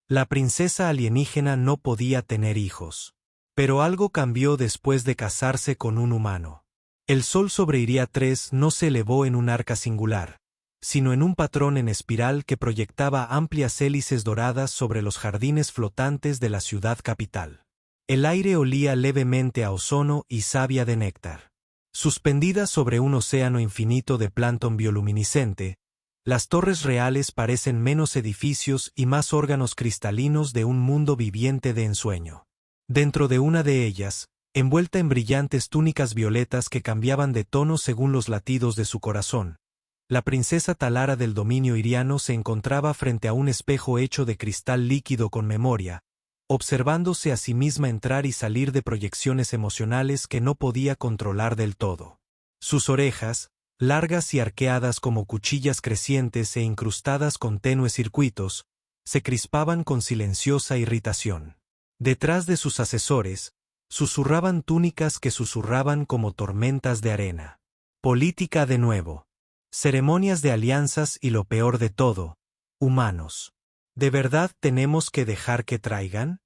La princesa alienígena no podía tener hijos. Pero algo cambió después de casarse con un humano. El sol sobre Iria 3 no se elevó en un arca singular, sino en un patrón en espiral que proyectaba amplias hélices doradas sobre los jardines flotantes de la ciudad capital. El aire olía levemente a ozono y savia de néctar. Suspendidas sobre un océano infinito de plancton bioluminiscente, las torres reales parecen menos edificios y más órganos cristalinos de un mundo viviente de ensueño. Dentro de una de ellas, envuelta en brillantes túnicas violetas que cambiaban de tono según los latidos de su corazón, la princesa Talara del dominio iriano se encontraba frente a un espejo hecho de cristal líquido con memoria, observándose a sí misma entrar y salir de proyecciones emocionales que no podía controlar del todo. Sus orejas, largas y arqueadas como cuchillas crecientes e incrustadas con tenues circuitos, se crispaban con silenciosa irritación. Detrás de sus asesores, susurraban túnicas que susurraban como tormentas de arena. Política de nuevo. Ceremonias de alianzas y lo peor de todo, humanos. ¿De verdad tenemos que dejar que traigan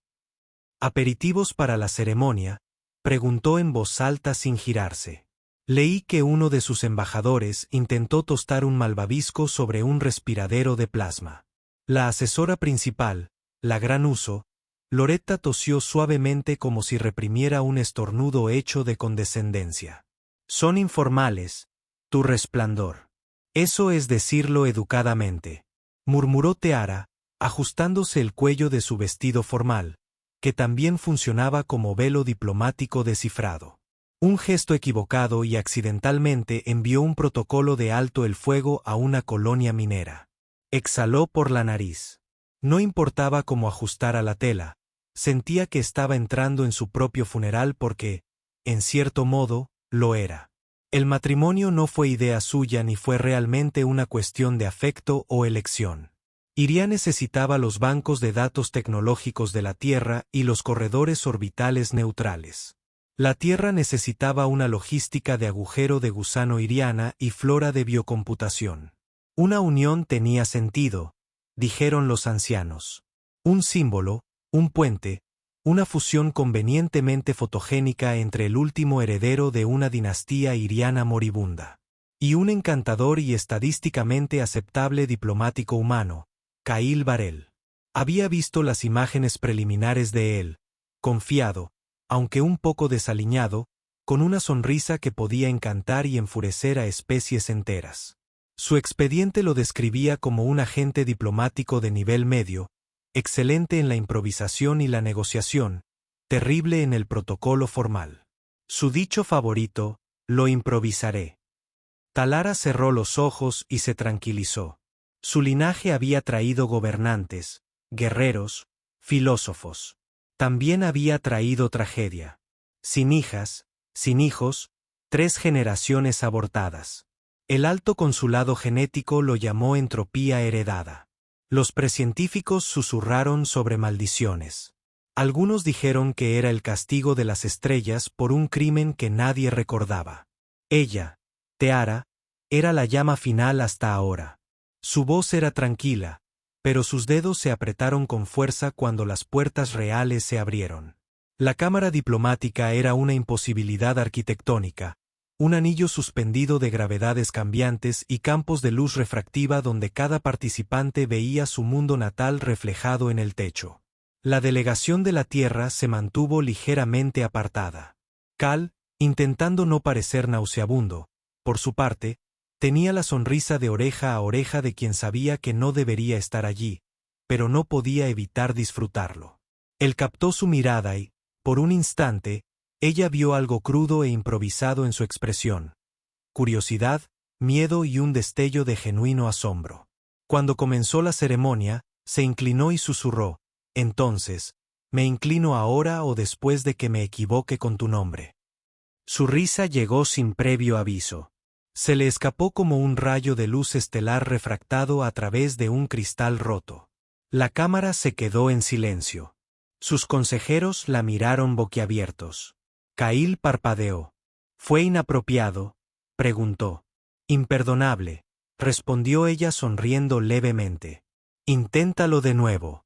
aperitivos para la ceremonia? Preguntó en voz alta sin girarse. Leí que uno de sus embajadores intentó tostar un malvavisco sobre un respiradero de plasma. La asesora principal, la Gran Uso, Loretta tosió suavemente como si reprimiera un estornudo hecho de condescendencia. Son informales, tu resplandor. Eso es decirlo educadamente, murmuró Teara, ajustándose el cuello de su vestido formal, que también funcionaba como velo diplomático descifrado. Un gesto equivocado y accidentalmente envió un protocolo de alto el fuego a una colonia minera. Exhaló por la nariz. No importaba cómo ajustara la tela, sentía que estaba entrando en su propio funeral porque, en cierto modo, lo era. El matrimonio no fue idea suya ni fue realmente una cuestión de afecto o elección. Iria necesitaba los bancos de datos tecnológicos de la Tierra y los corredores orbitales neutrales. La Tierra necesitaba una logística de agujero de gusano iriana y flora de biocomputación. Una unión tenía sentido, dijeron los ancianos. Un símbolo, un puente, una fusión convenientemente fotogénica entre el último heredero de una dinastía iriana moribunda. Y un encantador y estadísticamente aceptable diplomático humano, Kail Varel. Había visto las imágenes preliminares de él, confiado, aunque un poco desaliñado, con una sonrisa que podía encantar y enfurecer a especies enteras. Su expediente lo describía como un agente diplomático de nivel medio, excelente en la improvisación y la negociación, terrible en el protocolo formal. Su dicho favorito, lo improvisaré. Talara cerró los ojos y se tranquilizó. Su linaje había traído gobernantes, guerreros, filósofos. También había traído tragedia. Sin hijas, sin hijos, 3 generaciones abortadas. El alto consulado genético lo llamó entropía heredada. Los precientíficos susurraron sobre maldiciones. Algunos dijeron que era el castigo de las estrellas por un crimen que nadie recordaba. Ella, Teara, era la llama final hasta ahora. Su voz era tranquila, pero sus dedos se apretaron con fuerza cuando las puertas reales se abrieron. La cámara diplomática era una imposibilidad arquitectónica, un anillo suspendido de gravedades cambiantes y campos de luz refractiva donde cada participante veía su mundo natal reflejado en el techo. La delegación de la Tierra se mantuvo ligeramente apartada. Cal, intentando no parecer nauseabundo, por su parte, tenía la sonrisa de oreja a oreja de quien sabía que no debería estar allí, pero no podía evitar disfrutarlo. Él captó su mirada y, por un instante, ella vio algo crudo e improvisado en su expresión. Curiosidad, miedo y un destello de genuino asombro. Cuando comenzó la ceremonia, se inclinó y susurró, entonces, ¿me inclino ahora o después de que me equivoque con tu nombre? Su risa llegó sin previo aviso. Se le escapó como un rayo de luz estelar refractado a través de un cristal roto. La cámara se quedó en silencio. Sus consejeros la miraron boquiabiertos. Kail parpadeó. ¿Fue inapropiado?, preguntó. Imperdonable, respondió ella sonriendo levemente. Inténtalo de nuevo.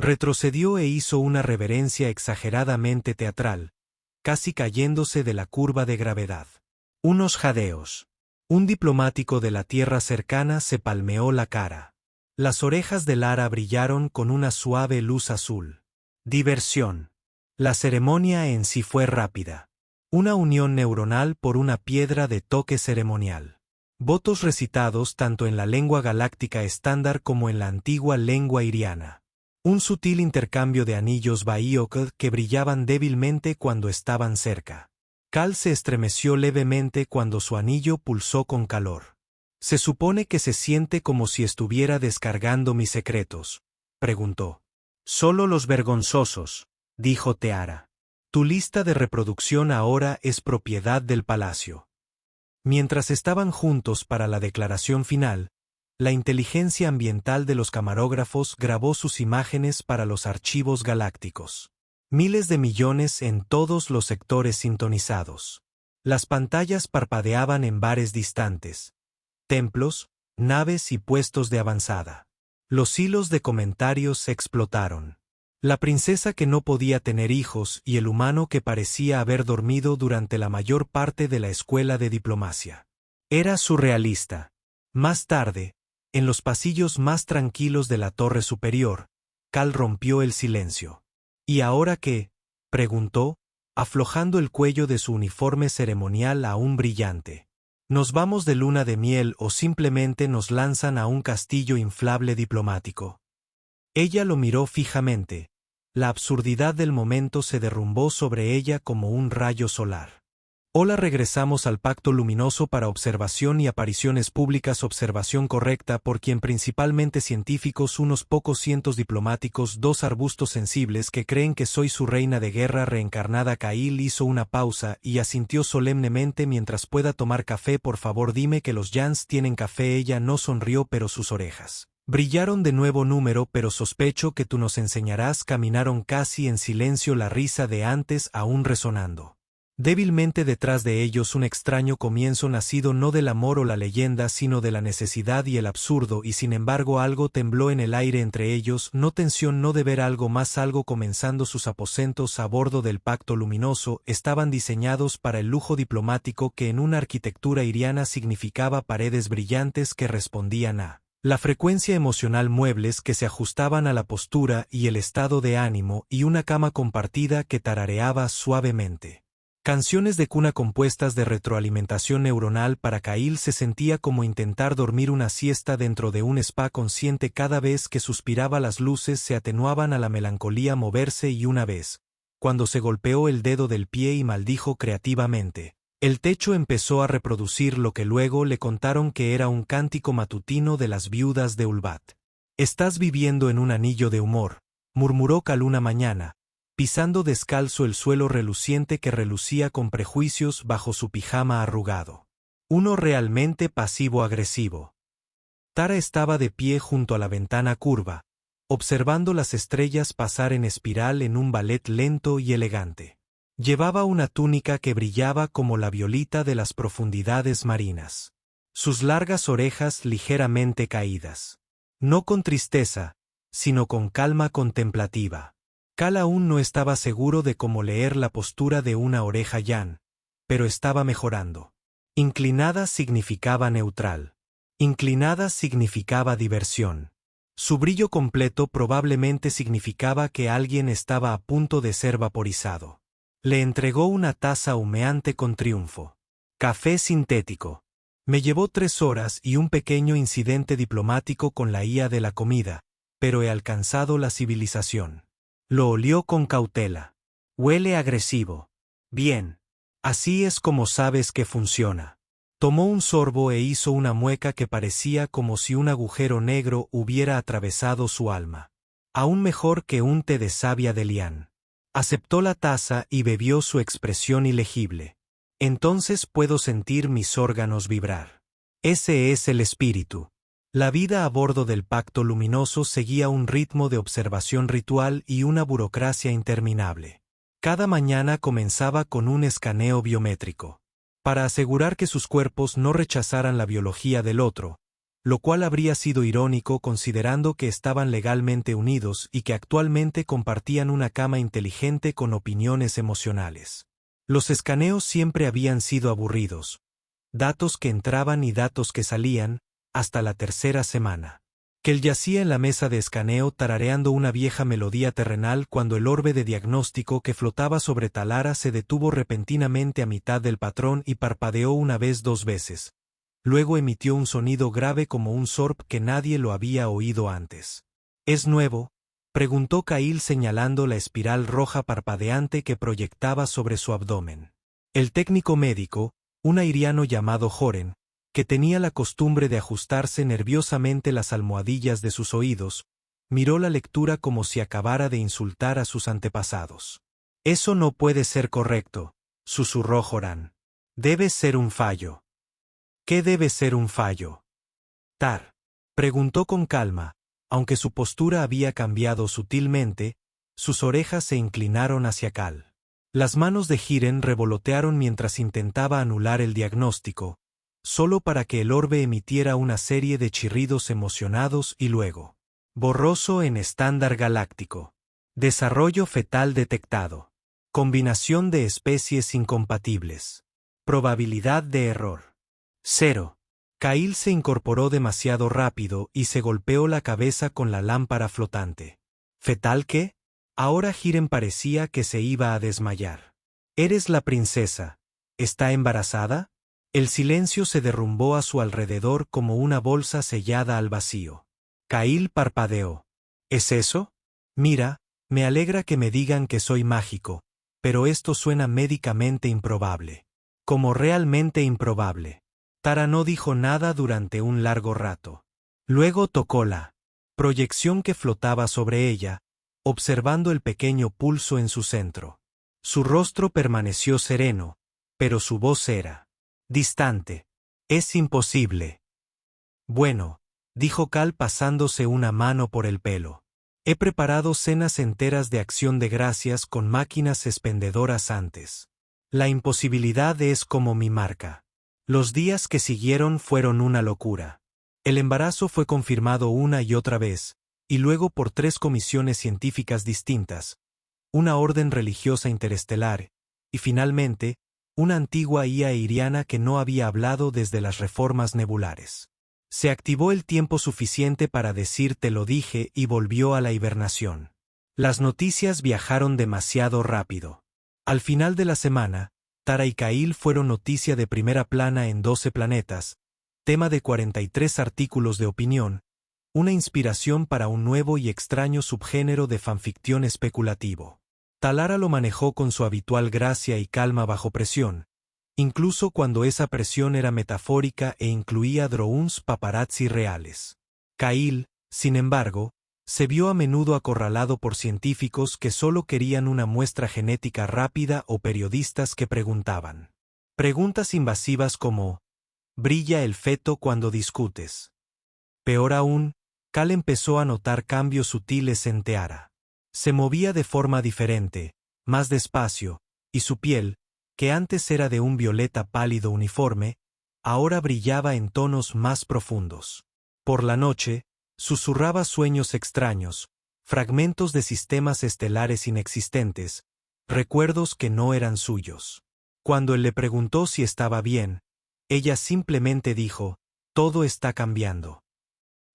Retrocedió e hizo una reverencia exageradamente teatral, casi cayéndose de la curva de gravedad. Unos jadeos. Un diplomático de la tierra cercana se palmeó la cara. Las orejas de Lara brillaron con una suave luz azul. Diversión. La ceremonia en sí fue rápida. Una unión neuronal por una piedra de toque ceremonial. Votos recitados tanto en la lengua galáctica estándar como en la antigua lengua iriana. Un sutil intercambio de anillos Baiyokd que brillaban débilmente cuando estaban cerca. Cal se estremeció levemente cuando su anillo pulsó con calor. «¿Se supone que se siente como si estuviera descargando mis secretos?», preguntó. «Solo los vergonzosos», dijo Teara. «Tu lista de reproducción ahora es propiedad del palacio». Mientras estaban juntos para la declaración final, la inteligencia ambiental de los camarógrafos grabó sus imágenes para los archivos galácticos. Miles de millones en todos los sectores sintonizados. Las pantallas parpadeaban en bares distantes. Templos, naves y puestos de avanzada. Los hilos de comentarios explotaron. La princesa que no podía tener hijos y el humano que parecía haber dormido durante la mayor parte de la escuela de diplomacia. Era surrealista. Más tarde, en los pasillos más tranquilos de la torre superior, Cal rompió el silencio. «¿Y ahora qué?», preguntó, aflojando el cuello de su uniforme ceremonial aún brillante. «¿Nos vamos de luna de miel o simplemente nos lanzan a un castillo inflable diplomático?». Ella lo miró fijamente. La absurdidad del momento se derrumbó sobre ella como un rayo solar. «Hola, regresamos al pacto luminoso para observación y apariciones públicas. Observación correcta por quien principalmente científicos, unos pocos cientos diplomáticos, 2 arbustos sensibles que creen que soy su reina de guerra reencarnada». Kail hizo una pausa y asintió solemnemente. «Mientras pueda tomar café, por favor dime que los Jans tienen café». Ella no sonrió, pero sus orejas brillaron de nuevo. «Número, pero sospecho que tú nos enseñarás». Caminaron casi en silencio, la risa de antes aún resonando. Débilmente detrás de ellos un extraño comienzo nacido no del amor o la leyenda sino de la necesidad y el absurdo, y sin embargo algo tembló en el aire entre ellos, no tensión, no deber, algo más, algo comenzando. Sus aposentos a bordo del Pacto Luminoso estaban diseñados para el lujo diplomático que en una arquitectura iriana significaba paredes brillantes que respondían a la frecuencia emocional, muebles que se ajustaban a la postura y el estado de ánimo, y una cama compartida que tarareaba suavemente canciones de cuna compuestas de retroalimentación neuronal. Para Kail se sentía como intentar dormir una siesta dentro de un spa consciente. Cada vez que suspiraba las luces se atenuaban a la melancolía moverse, y una vez, cuando se golpeó el dedo del pie y maldijo creativamente, el techo empezó a reproducir lo que luego le contaron que era un cántico matutino de las viudas de Ulbat. «Estás viviendo en un anillo de humor», murmuró Cal una mañana, pisando descalzo el suelo reluciente que relucía con prejuicios bajo su pijama arrugado. «Uno realmente pasivo-agresivo». Tara estaba de pie junto a la ventana curva, observando las estrellas pasar en espiral en un ballet lento y elegante. Llevaba una túnica que brillaba como la violita de las profundidades marinas. Sus largas orejas ligeramente caídas. No con tristeza, sino con calma contemplativa. Cal aún no estaba seguro de cómo leer la postura de una oreja Yan, pero estaba mejorando. Inclinada significaba neutral. Inclinada significaba diversión. Su brillo completo probablemente significaba que alguien estaba a punto de ser vaporizado. Le entregó una taza humeante con triunfo. «Café sintético». «Me llevó 3 horas y un pequeño incidente diplomático con la IA de la comida, pero he alcanzado la civilización». Lo olió con cautela. «Huele agresivo». «Bien. Así es como sabes que funciona». Tomó un sorbo e hizo una mueca que parecía como si un agujero negro hubiera atravesado su alma. Aún mejor que un té de savia de lián. Aceptó la taza y bebió su expresión ilegible. «Entonces puedo sentir mis órganos vibrar. Ese es el espíritu». La vida a bordo del Pacto Luminoso seguía un ritmo de observación ritual y una burocracia interminable. Cada mañana comenzaba con un escaneo biométrico. Para asegurar que sus cuerpos no rechazaran la biología del otro, lo cual habría sido irónico considerando que estaban legalmente unidos y que actualmente compartían una cama inteligente con opiniones emocionales. Los escaneos siempre habían sido aburridos. Datos que entraban y datos que salían, hasta la tercera semana. Kel yacía en la mesa de escaneo tarareando una vieja melodía terrenal cuando el orbe de diagnóstico que flotaba sobre Talara se detuvo repentinamente a mitad del patrón y parpadeó una vez, dos veces. Luego emitió un sonido grave como un sorb que nadie lo había oído antes. ¿Es nuevo?, preguntó Kyle señalando la espiral roja parpadeante que proyectaba sobre su abdomen. El técnico médico, un airiano llamado Joren, que tenía la costumbre de ajustarse nerviosamente las almohadillas de sus oídos, miró la lectura como si acabara de insultar a sus antepasados. «Eso no puede ser correcto», susurró Joran. «Debe ser un fallo». «¿Qué debe ser un fallo?» «Tar», preguntó con calma, aunque su postura había cambiado sutilmente, sus orejas se inclinaron hacia Cal. Las manos de Hiren revolotearon mientras intentaba anular el diagnóstico, solo para que el orbe emitiera una serie de chirridos emocionados y luego. Borroso en estándar galáctico. Desarrollo fetal detectado. Combinación de especies incompatibles. Probabilidad de error. 0. Kyle se incorporó demasiado rápido y se golpeó la cabeza con la lámpara flotante. ¿Fetal qué? Ahora Hiren parecía que se iba a desmayar. «Eres la princesa. ¿Está embarazada?» El silencio se derrumbó a su alrededor como una bolsa sellada al vacío. Kyle parpadeó. ¿Es eso? Mira, me alegra que me digan que soy mágico, pero esto suena médicamente improbable. Como realmente improbable. Tara no dijo nada durante un largo rato. Luego tocó la proyección que flotaba sobre ella, observando el pequeño pulso en su centro. Su rostro permaneció sereno, pero su voz era distante. «Es imposible». «Bueno», dijo Cal pasándose una mano por el pelo. «He preparado cenas enteras de acción de gracias con máquinas expendedoras antes. La imposibilidad es como mi marca». Los días que siguieron fueron una locura. El embarazo fue confirmado una y otra vez, y luego por 3 comisiones científicas distintas, una orden religiosa interestelar, y finalmente, una antigua IA airiana que no había hablado desde las reformas nebulares. Se activó el tiempo suficiente para decir «te lo dije» y volvió a la hibernación. Las noticias viajaron demasiado rápido. Al final de la semana, Tara y Kyle fueron noticia de primera plana en 12 planetas, tema de 43 artículos de opinión, una inspiración para un nuevo y extraño subgénero de fanficción especulativo. Talara lo manejó con su habitual gracia y calma bajo presión, incluso cuando esa presión era metafórica e incluía drones paparazzi reales. Kyle, sin embargo, se vio a menudo acorralado por científicos que solo querían una muestra genética rápida o periodistas que preguntaban. Preguntas invasivas como «¿brilla el feto cuando discutes?». Peor aún, Cal empezó a notar cambios sutiles en Teara. Se movía de forma diferente, más despacio, y su piel, que antes era de un violeta pálido uniforme, ahora brillaba en tonos más profundos. Por la noche, susurraba sueños extraños, fragmentos de sistemas estelares inexistentes, recuerdos que no eran suyos. Cuando él le preguntó si estaba bien, ella simplemente dijo, «Todo está cambiando».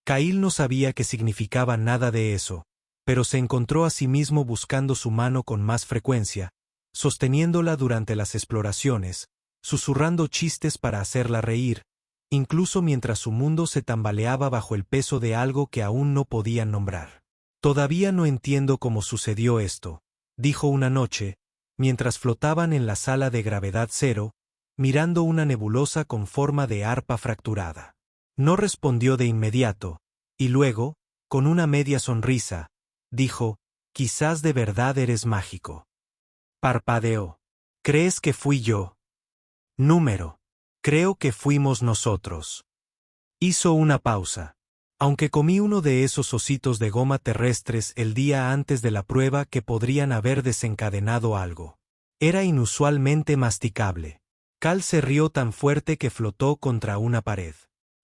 Kyle no sabía qué significaba nada de eso, pero se encontró a sí mismo buscando su mano con más frecuencia, sosteniéndola durante las exploraciones, susurrando chistes para hacerla reír, incluso mientras su mundo se tambaleaba bajo el peso de algo que aún no podían nombrar. «Todavía no entiendo cómo sucedió esto», dijo una noche, mientras flotaban en la sala de gravedad cero, mirando una nebulosa con forma de arpa fracturada. No respondió de inmediato, y luego, con una media sonrisa, dijo, «Quizás de verdad eres mágico». Parpadeó. «¿Crees que fui yo?» «Número. Creo que fuimos nosotros». Hizo una pausa. «Aunque comí uno de esos ositos de goma terrestres el día antes de la prueba que podrían haber desencadenado algo. Era inusualmente masticable». Cal se rió tan fuerte que flotó contra una pared.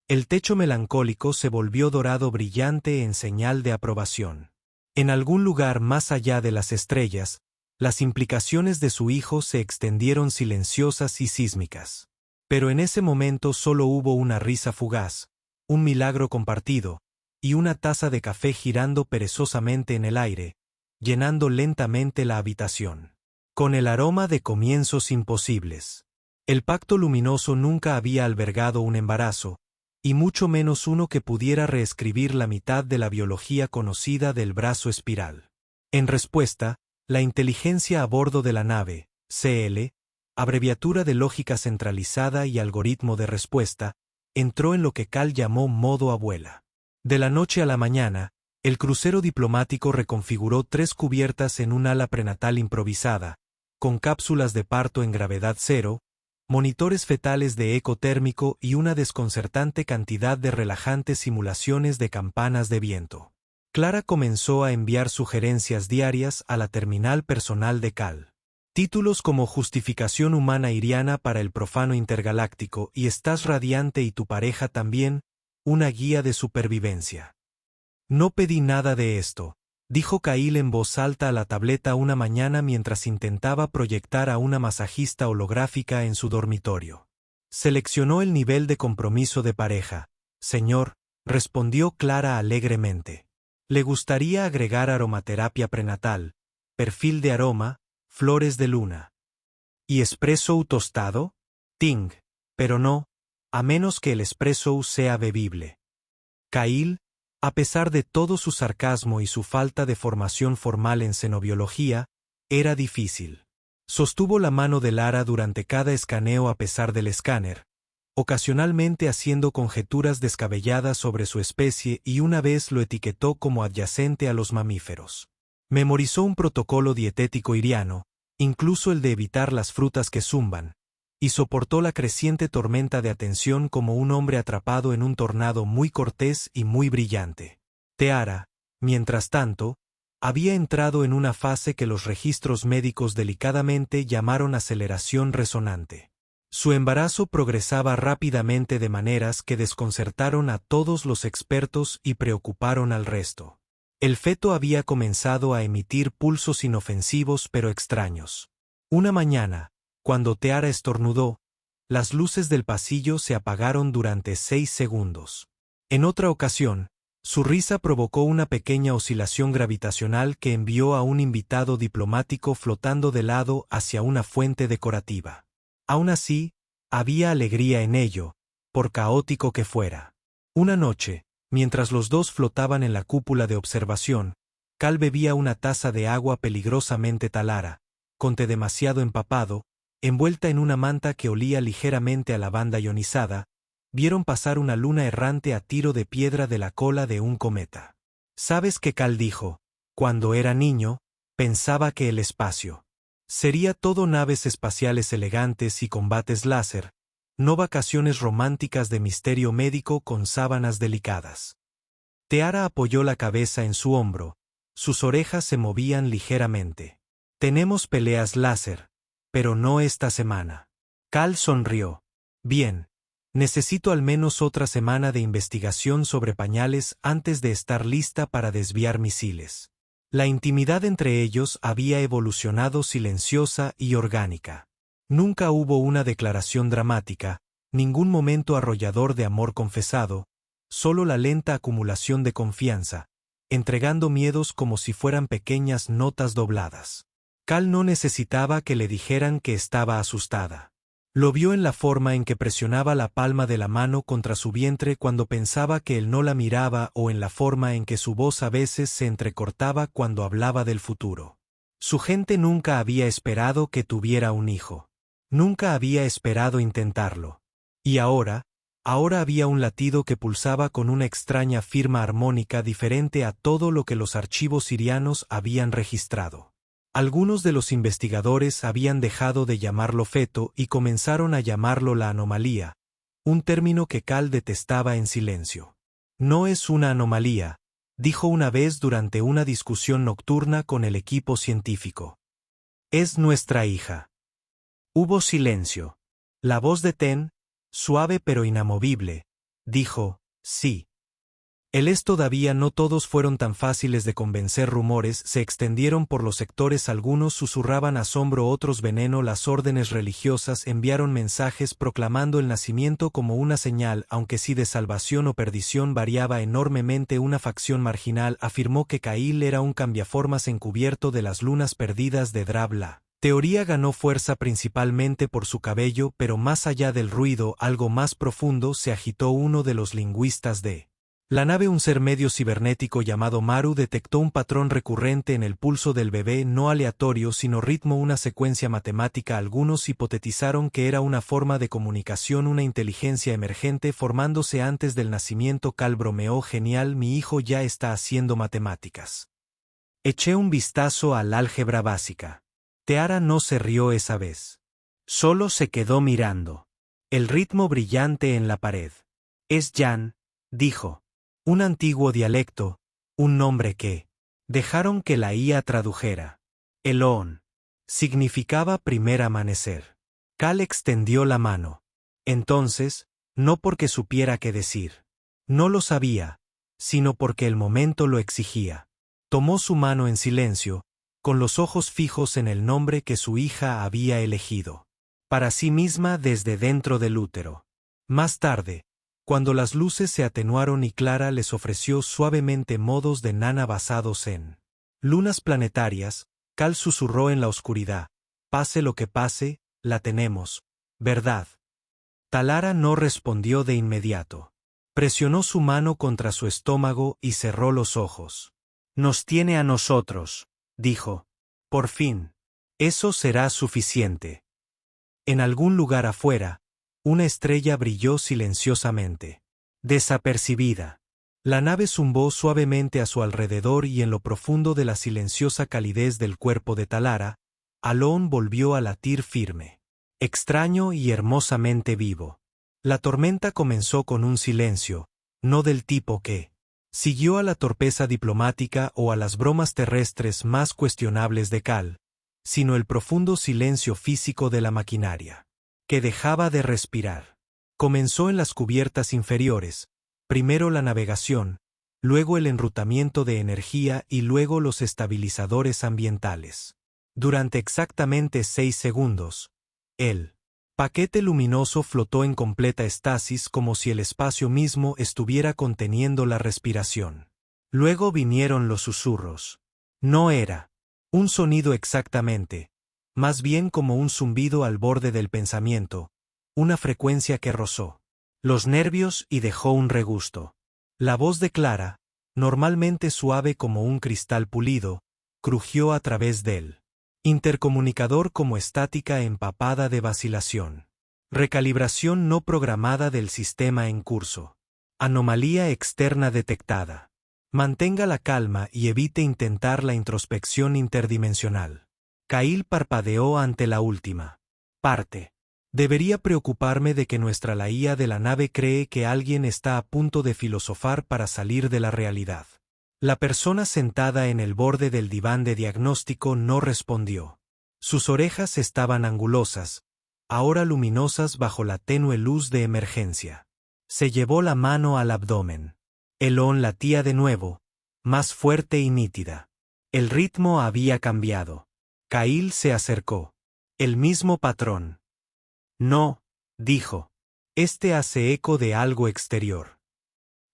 El techo melancólico se volvió dorado brillante en señal de aprobación. En algún lugar más allá de las estrellas, las implicaciones de su hijo se extendieron silenciosas y sísmicas. Pero en ese momento solo hubo una risa fugaz, un milagro compartido, y una taza de café girando perezosamente en el aire, llenando lentamente la habitación. Con el aroma de comienzos imposibles. El pacto luminoso nunca había albergado un embarazo, y mucho menos uno que pudiera reescribir la mitad de la biología conocida del brazo espiral. En respuesta, la inteligencia a bordo de la nave, CL, abreviatura de lógica centralizada y algoritmo de respuesta, entró en lo que Cal llamó modo abuela. De la noche a la mañana, el crucero diplomático reconfiguró 3 cubiertas en un ala prenatal improvisada, con cápsulas de parto en gravedad cero, monitores fetales de eco térmico y una desconcertante cantidad de relajantes simulaciones de campanas de viento. Clara comenzó a enviar sugerencias diarias a la terminal personal de Cal. Títulos como Justificación humana iriana para el profano intergaláctico y Estás radiante y tu pareja también, una guía de supervivencia. No pedí nada de esto, dijo Kyle en voz alta a la tableta una mañana mientras intentaba proyectar a una masajista holográfica en su dormitorio. Seleccionó el nivel de compromiso de pareja. Señor, respondió Clara alegremente. Le gustaría agregar aromaterapia prenatal, perfil de aroma, flores de luna. ¿Y espresso tostado? Ting, pero no, a menos que el espresso sea bebible. Kyle, a pesar de todo su sarcasmo y su falta de formación formal en xenobiología, era difícil. Sostuvo la mano de Lara durante cada escaneo a pesar del escáner, ocasionalmente haciendo conjeturas descabelladas sobre su especie y una vez lo etiquetó como adyacente a los mamíferos. Memorizó un protocolo dietético iriano, incluso el de evitar las frutas que zumban, y soportó la creciente tormenta de atención como un hombre atrapado en un tornado muy cortés y muy brillante. Teara, mientras tanto, había entrado en una fase que los registros médicos delicadamente llamaron aceleración resonante. Su embarazo progresaba rápidamente de maneras que desconcertaron a todos los expertos y preocuparon al resto. El feto había comenzado a emitir pulsos inofensivos pero extraños. Una mañana, cuando Teara estornudó, las luces del pasillo se apagaron durante 6 segundos. En otra ocasión, su risa provocó una pequeña oscilación gravitacional que envió a un invitado diplomático flotando de lado hacia una fuente decorativa. Aún así, había alegría en ello, por caótico que fuera. Una noche, mientras los dos flotaban en la cúpula de observación, Cal bebía una taza de agua peligrosamente talara, con té demasiado empapado, envuelta en una manta que olía ligeramente a lavanda ionizada, vieron pasar una luna errante a tiro de piedra de la cola de un cometa. ¿Sabes qué? Cal dijo. Cuando era niño, pensaba que el espacio sería todo naves espaciales elegantes y combates láser, no vacaciones románticas de misterio médico con sábanas delicadas. Teara apoyó la cabeza en su hombro, sus orejas se movían ligeramente. Tenemos peleas láser, pero no esta semana. Cal sonrió. Bien. Necesito al menos otra semana de investigación sobre pañales antes de estar lista para desviar misiles. La intimidad entre ellos había evolucionado silenciosa y orgánica. Nunca hubo una declaración dramática, ningún momento arrollador de amor confesado, solo la lenta acumulación de confianza, entregando miedos como si fueran pequeñas notas dobladas. Cal no necesitaba que le dijeran que estaba asustada. Lo vio en la forma en que presionaba la palma de la mano contra su vientre cuando pensaba que él no la miraba o en la forma en que su voz a veces se entrecortaba cuando hablaba del futuro. Su gente nunca había esperado que tuviera un hijo. Nunca había esperado intentarlo. Y ahora había un latido que pulsaba con una extraña firma armónica diferente a todo lo que los archivos sirianos habían registrado. Algunos de los investigadores habían dejado de llamarlo feto y comenzaron a llamarlo la anomalía, un término que Cal detestaba en silencio. No es una anomalía, dijo una vez durante una discusión nocturna con el equipo científico. Es nuestra hija. Hubo silencio. La voz de Ten, suave pero inamovible, dijo, sí. Todavía no todos fueron tan fáciles de convencer. Rumores se extendieron por los sectores, algunos susurraban asombro, otros veneno. Las órdenes religiosas enviaron mensajes proclamando el nacimiento como una señal, aunque si de salvación o perdición variaba enormemente. Una facción marginal afirmó que Cail era un cambiaformas encubierto de las lunas perdidas de Drabla. Teoría ganó fuerza principalmente por su cabello, pero más allá del ruido, algo más profundo, se agitó. Uno de los lingüistas de la nave, un ser medio cibernético llamado Maru, detectó un patrón recurrente en el pulso del bebé, no aleatorio sino ritmo, una secuencia matemática. Algunos hipotetizaron que era una forma de comunicación, una inteligencia emergente formándose antes del nacimiento. Cal bromeó, genial, mi hijo ya está haciendo matemáticas. Eché un vistazo al álgebra básica. Teara no se rió esa vez. Solo se quedó mirando el ritmo brillante en la pared. Es Jan, dijo. Un antiguo dialecto, un nombre que dejaron que la IA tradujera. Elon significaba primer amanecer. Cal extendió la mano. Entonces, no porque supiera qué decir. No lo sabía, sino porque el momento lo exigía. Tomó su mano en silencio, con los ojos fijos en el nombre que su hija había elegido para sí misma desde dentro del útero. Más tarde, cuando las luces se atenuaron y Clara les ofreció suavemente modos de nana basados en lunas planetarias, Cal susurró en la oscuridad, pase lo que pase, la tenemos, ¿verdad? Talara no respondió de inmediato. Presionó su mano contra su estómago y cerró los ojos. Nos tiene a nosotros, dijo. Por fin. Eso será suficiente. En algún lugar afuera, una estrella brilló silenciosamente. Desapercibida. La nave zumbó suavemente a su alrededor y en lo profundo de la silenciosa calidez del cuerpo de Talara, Alon volvió a latir firme. Extraño y hermosamente vivo. La tormenta comenzó con un silencio, no del tipo que siguió a la torpeza diplomática o a las bromas terrestres más cuestionables de Cal, sino el profundo silencio físico de la maquinaria, que dejaba de respirar. Comenzó en las cubiertas inferiores, primero la navegación, luego el enrutamiento de energía y luego los estabilizadores ambientales. Durante exactamente 6 segundos, el paquete luminoso flotó en completa estasis como si el espacio mismo estuviera conteniendo la respiración. Luego vinieron los susurros. No era un sonido exactamente, más bien como un zumbido al borde del pensamiento, una frecuencia que rozó los nervios y dejó un regusto. La voz de Clara, normalmente suave como un cristal pulido, crujió a través del intercomunicador como estática empapada de vacilación. Recalibración no programada del sistema en curso. Anomalía externa detectada. Mantenga la calma y evite intentar la introspección interdimensional. Cail parpadeó ante la última parte. Debería preocuparme de que la IA de la nave cree que alguien está a punto de filosofar para salir de la realidad. La persona sentada en el borde del diván de diagnóstico no respondió. Sus orejas estaban angulosas, ahora luminosas bajo la tenue luz de emergencia. Se llevó la mano al abdomen. Elon latía de nuevo, más fuerte y nítida. El ritmo había cambiado. Cail se acercó. El mismo patrón. No, dijo. Este hace eco de algo exterior.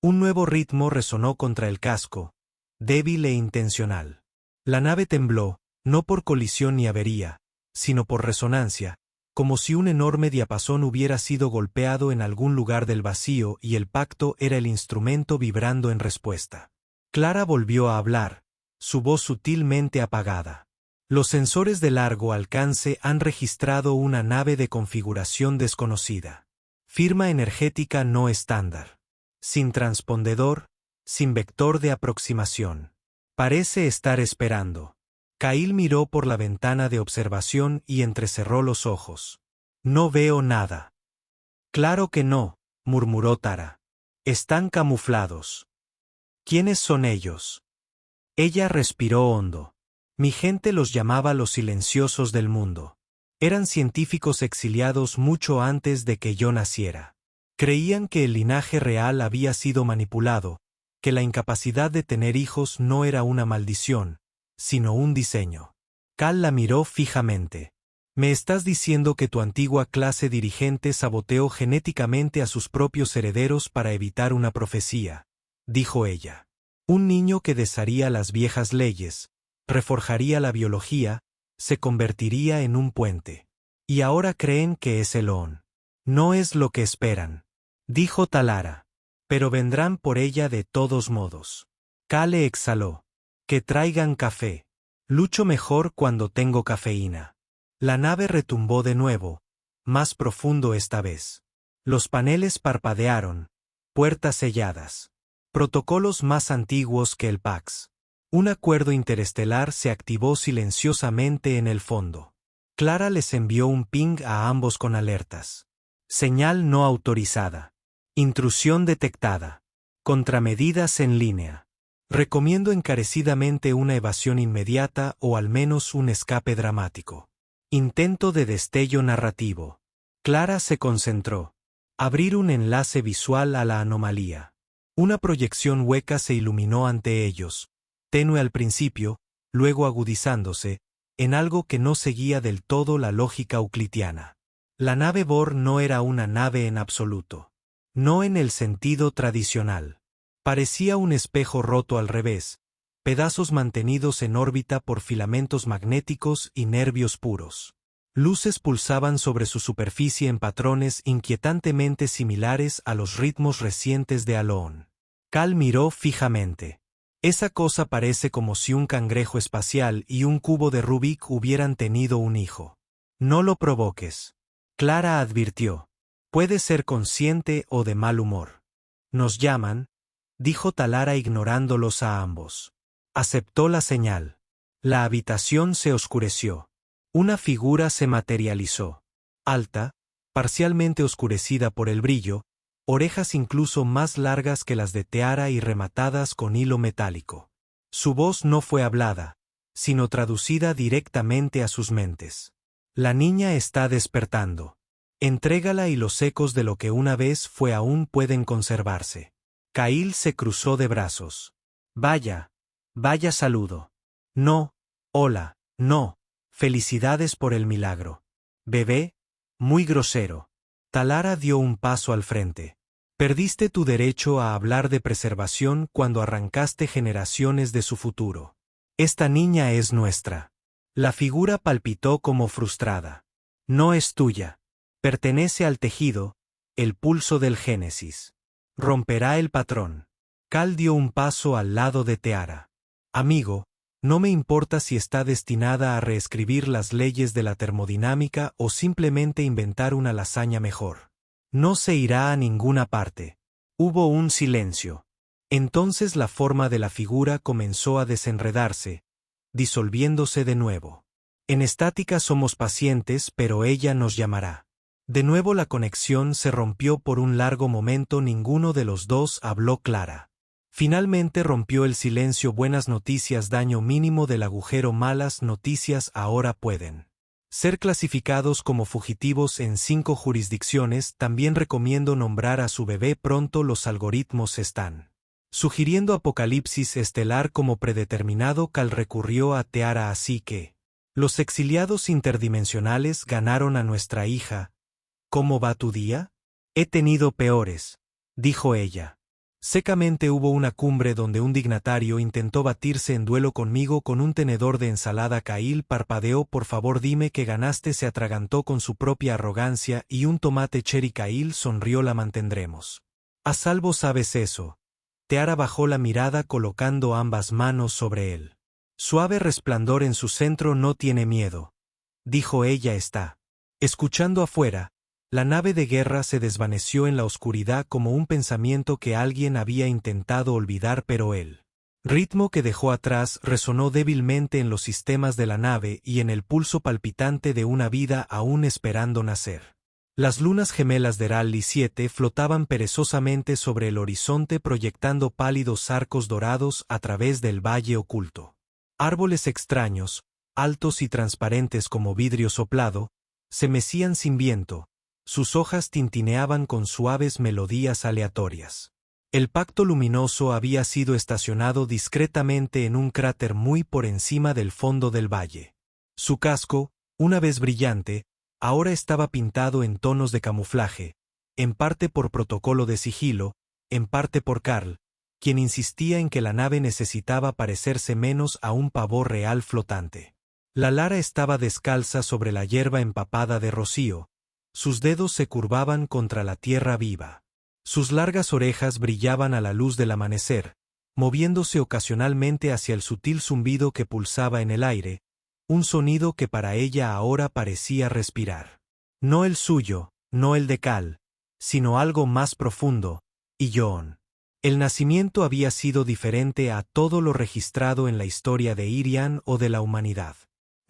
Un nuevo ritmo resonó contra el casco, débil e intencional. La nave tembló, no por colisión ni avería, sino por resonancia, como si un enorme diapasón hubiera sido golpeado en algún lugar del vacío y el pacto era el instrumento vibrando en respuesta. Clara volvió a hablar, su voz sutilmente apagada. Los sensores de largo alcance han registrado una nave de configuración desconocida. Firma energética no estándar. Sin transpondedor, sin vector de aproximación. Parece estar esperando. Cail miró por la ventana de observación y entrecerró los ojos. No veo nada. Claro que no, murmuró Tara. Están camuflados. ¿Quiénes son ellos? Ella respiró hondo. Mi gente los llamaba los silenciosos del mundo. Eran científicos exiliados mucho antes de que yo naciera. Creían que el linaje real había sido manipulado, que la incapacidad de tener hijos no era una maldición, sino un diseño. Cal la miró fijamente. «¿Me estás diciendo que tu antigua clase dirigente saboteó genéticamente a sus propios herederos para evitar una profecía?», dijo ella. «Un niño que desharía las viejas leyes, reforjaría la biología, se convertiría en un puente. Y ahora creen que es Elón. No es lo que esperan», dijo Talara. «Pero vendrán por ella de todos modos». Kale exhaló. «Que traigan café. Lucho mejor cuando tengo cafeína». La nave retumbó de nuevo, más profundo esta vez. Los paneles parpadearon, puertas selladas. Protocolos más antiguos que el Pax. Un acuerdo interestelar se activó silenciosamente en el fondo. Clara les envió un ping a ambos con alertas. Señal no autorizada. Intrusión detectada. Contramedidas en línea. Recomiendo encarecidamente una evasión inmediata o al menos un escape dramático. Intento de destello narrativo. Clara se concentró. Abrir un enlace visual a la anomalía. Una proyección hueca se iluminó ante ellos, tenue al principio, luego agudizándose, en algo que no seguía del todo la lógica euclidiana. La nave Bor no era una nave en absoluto. No en el sentido tradicional. Parecía un espejo roto al revés, pedazos mantenidos en órbita por filamentos magnéticos y nervios puros. Luces pulsaban sobre su superficie en patrones inquietantemente similares a los ritmos recientes de Alon. Cal miró fijamente. «Esa cosa parece como si un cangrejo espacial y un cubo de Rubik hubieran tenido un hijo. No lo provoques». Clara advirtió. «Puede ser consciente o de mal humor». «Nos llaman», dijo Talara ignorándolos a ambos. Aceptó la señal. La habitación se oscureció. Una figura se materializó. Alta, parcialmente oscurecida por el brillo, orejas incluso más largas que las de Teara y rematadas con hilo metálico. Su voz no fue hablada, sino traducida directamente a sus mentes. «La niña está despertando. Entrégala y los ecos de lo que una vez fue aún pueden conservarse». Kail se cruzó de brazos. «Vaya. Vaya saludo. No, hola, no, felicidades por el milagro. Bebé, muy grosero». Talara dio un paso al frente. «Perdiste tu derecho a hablar de preservación cuando arrancaste generaciones de su futuro. Esta niña es nuestra». La figura palpitó como frustrada. «No es tuya. Pertenece al tejido, el pulso del Génesis. Romperá el patrón». Cal dio un paso al lado de Teara. «Amigo, no me importa si está destinada a reescribir las leyes de la termodinámica o simplemente inventar una lasaña mejor. No se irá a ninguna parte». Hubo un silencio. Entonces la forma de la figura comenzó a desenredarse, disolviéndose de nuevo. «En estática somos pacientes, pero ella nos llamará». De nuevo la conexión se rompió por un largo momento. Ninguno de los dos habló Clara. Finalmente rompió el silencio. «Buenas noticias, daño mínimo del agujero. Malas noticias, ahora pueden ser clasificados como fugitivos en 5 jurisdicciones. También recomiendo nombrar a su bebé pronto. Los algoritmos están sugiriendo apocalipsis estelar como predeterminado». Cal recurrió a Teara. «Así que los exiliados interdimensionales ganaron a nuestra hija. ¿Cómo va tu día?». «He tenido peores», dijo ella. Secamente hubo una cumbre donde un dignatario intentó batirse en duelo conmigo con un tenedor de ensalada. Kail parpadeó. «Por favor dime que ganaste». Se atragantó con su propia arrogancia. «Y un tomate cherry». Kail sonrió. «La mantendremos a salvo, ¿sabes eso?». Teara bajó la mirada colocando ambas manos sobre él. Suave resplandor en su centro. «No tiene miedo», dijo ella. «Está escuchando afuera». La nave de guerra se desvaneció en la oscuridad como un pensamiento que alguien había intentado olvidar, pero el ritmo que dejó atrás resonó débilmente en los sistemas de la nave y en el pulso palpitante de una vida aún esperando nacer. Las lunas gemelas de Rally 7 flotaban perezosamente sobre el horizonte proyectando pálidos arcos dorados a través del valle oculto. Árboles extraños, altos y transparentes como vidrio soplado, se mecían sin viento, Sus hojas tintineaban con suaves melodías aleatorias. El pacto luminoso había sido estacionado discretamente en un cráter muy por encima del fondo del valle. Su casco, una vez brillante, ahora estaba pintado en tonos de camuflaje, en parte por protocolo de sigilo, en parte por Carl, quien insistía en que la nave necesitaba parecerse menos a un pavo real flotante. La Lara estaba descalza sobre la hierba empapada de rocío, sus dedos se curvaban contra la tierra viva. Sus largas orejas brillaban a la luz del amanecer, moviéndose ocasionalmente hacia el sutil zumbido que pulsaba en el aire, un sonido que para ella ahora parecía respirar. No el suyo, no el de Cal, sino algo más profundo, y John. El nacimiento había sido diferente a todo lo registrado en la historia de Irian o de la humanidad.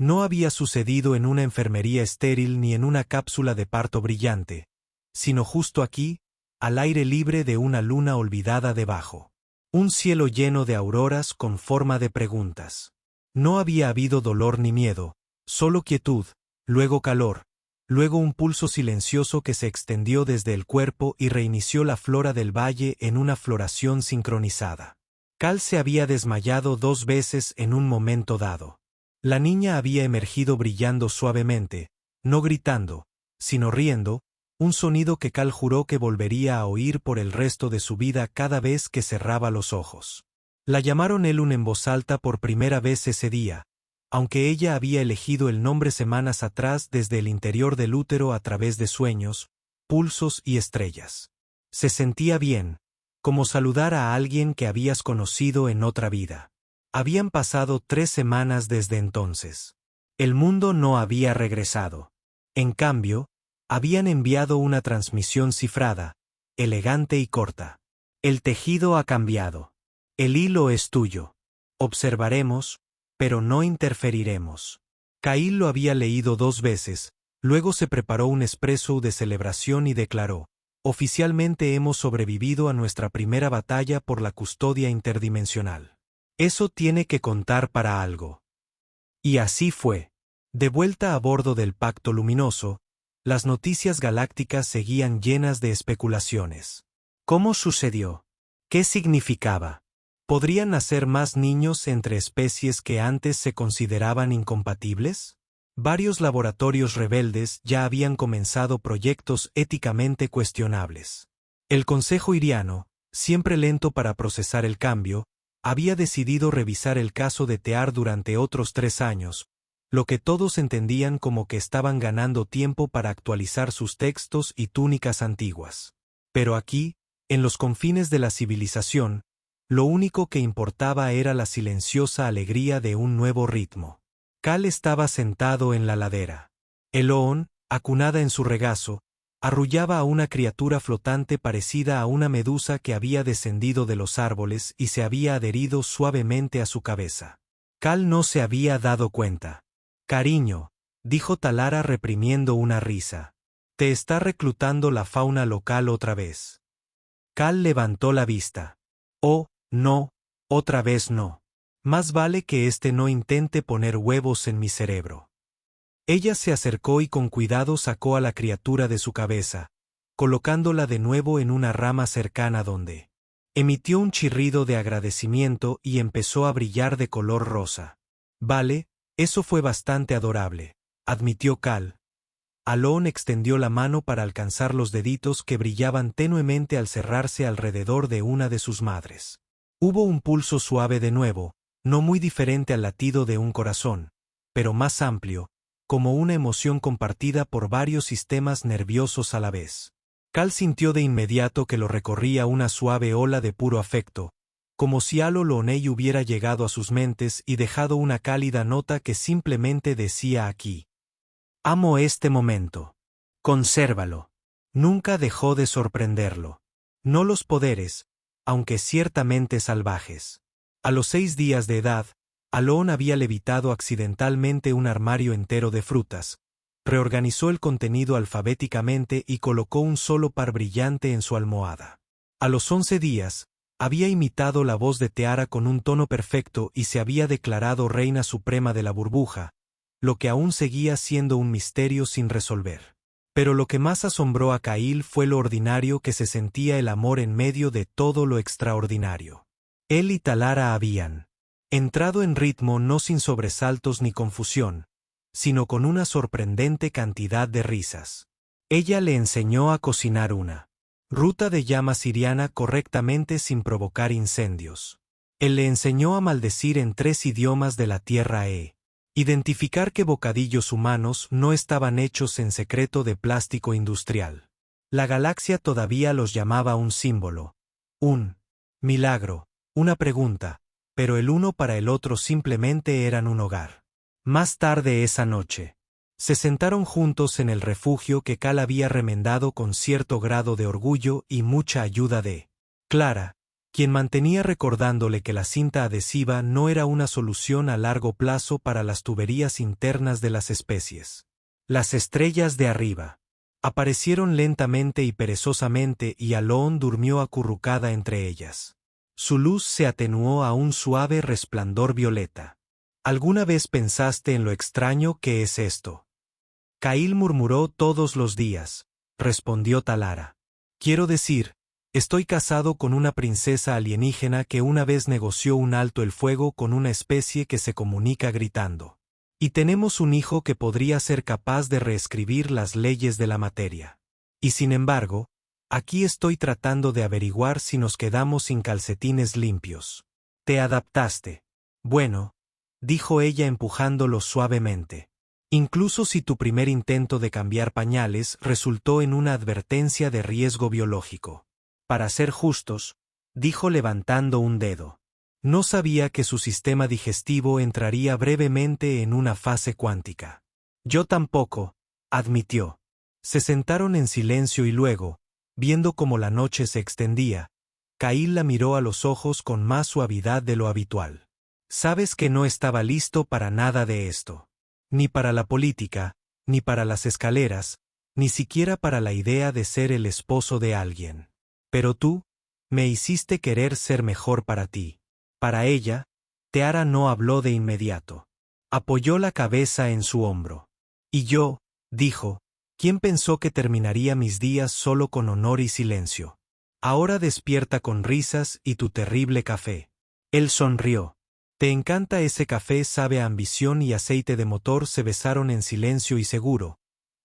No había sucedido en una enfermería estéril ni en una cápsula de parto brillante, sino justo aquí, al aire libre de una luna olvidada debajo. Un cielo lleno de auroras con forma de preguntas. No había habido dolor ni miedo, solo quietud, luego calor, luego un pulso silencioso que se extendió desde el cuerpo y reinició la flora del valle en una floración sincronizada. Cal se había desmayado 2 veces en un momento dado. La niña había emergido brillando suavemente, no gritando, sino riendo, un sonido que Cal juró que volvería a oír por el resto de su vida cada vez que cerraba los ojos. La llamaron Elun en voz alta por primera vez ese día, aunque ella había elegido el nombre semanas atrás desde el interior del útero a través de sueños, pulsos y estrellas. Se sentía bien, como saludar a alguien que habías conocido en otra vida. Habían pasado 3 semanas desde entonces. El mundo no había regresado. En cambio, habían enviado una transmisión cifrada, elegante y corta. El tejido ha cambiado. El hilo es tuyo. Observaremos, pero no interferiremos. Cail lo había leído 2 veces, luego se preparó un espresso de celebración y declaró: oficialmente hemos sobrevivido a nuestra primera batalla por la custodia interdimensional. Eso tiene que contar para algo. Y así fue. De vuelta a bordo del Pacto Luminoso, las noticias galácticas seguían llenas de especulaciones. ¿Cómo sucedió? ¿Qué significaba? ¿Podrían nacer más niños entre especies que antes se consideraban incompatibles? Varios laboratorios rebeldes ya habían comenzado proyectos éticamente cuestionables. El Consejo Iriano, siempre lento para procesar el cambio, había decidido revisar el caso de Tear durante otros 3 años, lo que todos entendían como que estaban ganando tiempo para actualizar sus textos y túnicas antiguas. Pero aquí, en los confines de la civilización, lo único que importaba era la silenciosa alegría de un nuevo ritmo. Cal estaba sentado en la ladera. Eloon, acunada en su regazo, arrullaba a una criatura flotante parecida a una medusa que había descendido de los árboles y se había adherido suavemente a su cabeza. Cal no se había dado cuenta. «Cariño», dijo Talara reprimiendo una risa. «Te está reclutando la fauna local otra vez». Cal levantó la vista. «Oh, no, otra vez no. Más vale que éste no intente poner huevos en mi cerebro». Ella se acercó y con cuidado sacó a la criatura de su cabeza, colocándola de nuevo en una rama cercana donde emitió un chirrido de agradecimiento y empezó a brillar de color rosa. «Vale, eso fue bastante adorable», admitió Cal. Alon extendió la mano para alcanzar los deditos que brillaban tenuemente al cerrarse alrededor de una de sus madres. Hubo un pulso suave de nuevo, no muy diferente al latido de un corazón, pero más amplio, como una emoción compartida por varios sistemas nerviosos a la vez. Cal sintió de inmediato que lo recorría una suave ola de puro afecto, como si Alo Loney hubiera llegado a sus mentes y dejado una cálida nota que simplemente decía aquí: «Amo este momento. Consérvalo». Nunca dejó de sorprenderlo. No los poderes, aunque ciertamente salvajes. A los 6 días de edad, Alon había levitado accidentalmente un armario entero de frutas, reorganizó el contenido alfabéticamente y colocó un solo par brillante en su almohada. A los 11 días, había imitado la voz de Teara con un tono perfecto y se había declarado reina suprema de la burbuja, lo que aún seguía siendo un misterio sin resolver. Pero lo que más asombró a Cail fue lo ordinario que se sentía el amor en medio de todo lo extraordinario. Él y Talara habían entrado en ritmo no sin sobresaltos ni confusión, sino con una sorprendente cantidad de risas. Ella le enseñó a cocinar una ruta de llama siriana correctamente sin provocar incendios. Él le enseñó a maldecir en 3 idiomas de la tierra identificar que bocadillos humanos no estaban hechos en secreto de plástico industrial. La galaxia todavía los llamaba un símbolo, un milagro, una pregunta, pero el uno para el otro simplemente eran un hogar. Más tarde esa noche, se sentaron juntos en el refugio que Cal había remendado con cierto grado de orgullo y mucha ayuda de Clara, quien mantenía recordándole que la cinta adhesiva no era una solución a largo plazo para las tuberías internas de las especies. Las estrellas de arriba aparecieron lentamente y perezosamente y Alon durmió acurrucada entre ellas. Su luz se atenuó a un suave resplandor violeta. ¿Alguna vez pensaste en lo extraño que es esto? Cail murmuró todos los días, respondió Talara. Quiero decir, estoy casado con una princesa alienígena que una vez negoció un alto el fuego con una especie que se comunica gritando. Y tenemos un hijo que podría ser capaz de reescribir las leyes de la materia. Y sin embargo, aquí estoy tratando de averiguar si nos quedamos sin calcetines limpios. ¿Te adaptaste? Bueno, dijo ella empujándolo suavemente. Incluso si tu primer intento de cambiar pañales resultó en una advertencia de riesgo biológico. Para ser justos, dijo levantando un dedo. No sabía que su sistema digestivo entraría brevemente en una fase cuántica. Yo tampoco, admitió. Se sentaron en silencio y luego, viendo cómo la noche se extendía, Cail la miró a los ojos con más suavidad de lo habitual. Sabes que no estaba listo para nada de esto. Ni para la política, ni para las escaleras, ni siquiera para la idea de ser el esposo de alguien. Pero tú, me hiciste querer ser mejor para ti. Para ella, Teara no habló de inmediato. Apoyó la cabeza en su hombro. Y yo, dijo, ¿quién pensó que terminaría mis días solo con honor y silencio? Ahora despierta con risas y tu terrible café. Él sonrió. ¿Te encanta ese café? Sabe a ambición y aceite de motor. Se besaron en silencio y seguro.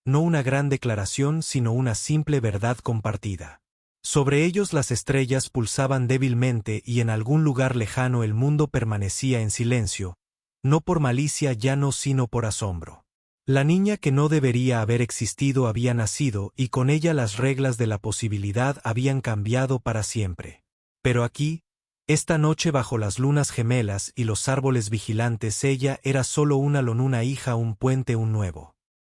No una gran declaración, sino una simple verdad compartida. Sobre ellos las estrellas pulsaban débilmente y en algún lugar lejano el mundo permanecía en silencio, no por malicia ya no sino por asombro. La niña que no debería haber existido había nacido y con ella las reglas de la posibilidad habían cambiado para siempre. Pero aquí, esta noche bajo las lunas gemelas y los árboles vigilantes ella era solo una hija, un puente, un nuevo